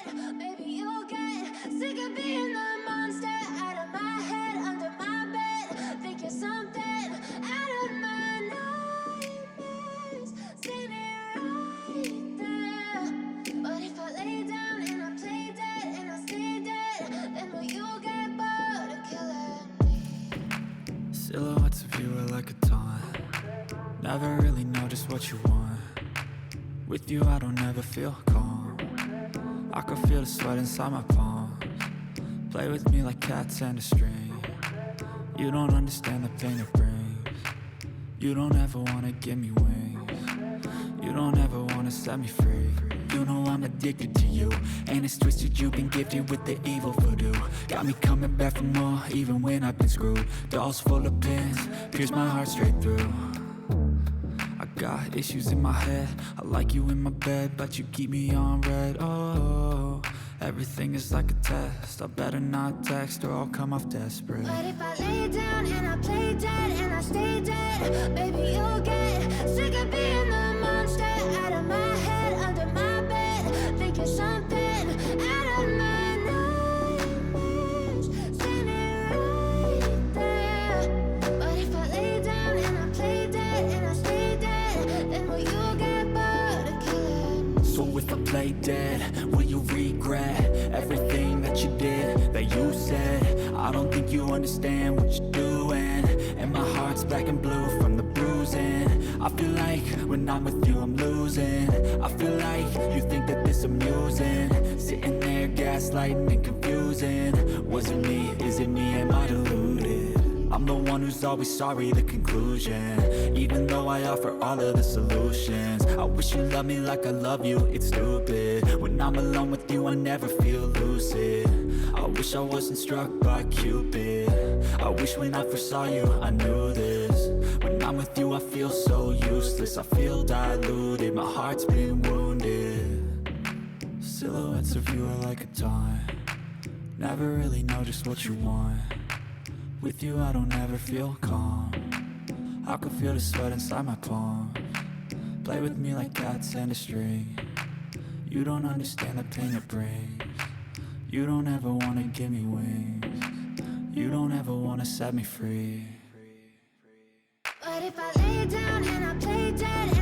dead, maybe you'll get sick of being the monster out of my head, under my bed. Think you're something out of my nightmares, standing right there. But if I lay down and I play dead and I stay dead, then will you get bored of killing me? Silhouettes of you are like a taunt. Never really know just what you want. With you I don't ever feel calm. I can feel the sweat inside my palms. Play with me like cats and a string. You don't understand the pain it brings. You don't ever wanna give me wings. You don't ever wanna set me free. You know I'm addicted to you, and it's twisted, you've been gifted with the evil voodoo. Got me coming back for more, even when I've been screwed. Dolls full of pins, pierce my heart straight through. I got issues in my head, I like you in my bed, but you keep me on red. Oh, everything is like a test, I better not text or I'll come off desperate. But if I lay down and I play dead and I stay dead, baby you'll get sick of being the monster out of my head, under my bed. Think you're something out of my nightmares, standing right there. But if I lay down and I play dead and I stay dead, then will you get bored of killing me? So if I play dead, will you regret everything that you did, that you said? I don't think you understand what you're doing, and my heart's black and blue from the bruising. I feel like when I'm with you I'm losing. I feel like you think that this amusing, sitting there gaslighting and confusing. Was it me? Is it me? Am I deluded? I'm the one who's always sorry, the conclusion. Even though I offer all of the solutions, I wish you loved me like I love you, it's stupid. When I'm alone with you I never feel lucid. I wish I wasn't struck by Cupid. I wish when I first saw you I knew this. When I'm with you I feel so useless, I feel diluted, my heart's been wounded. Silhouettes of you are like a taunt. Never really know just what you want. With you I don't ever feel calm. I can feel the sweat inside my palms. Play with me like cats and a string. You don't understand the pain it brings. You don't ever wanna give me wings. You don't ever wanna set me free. But if I lay down and I play dead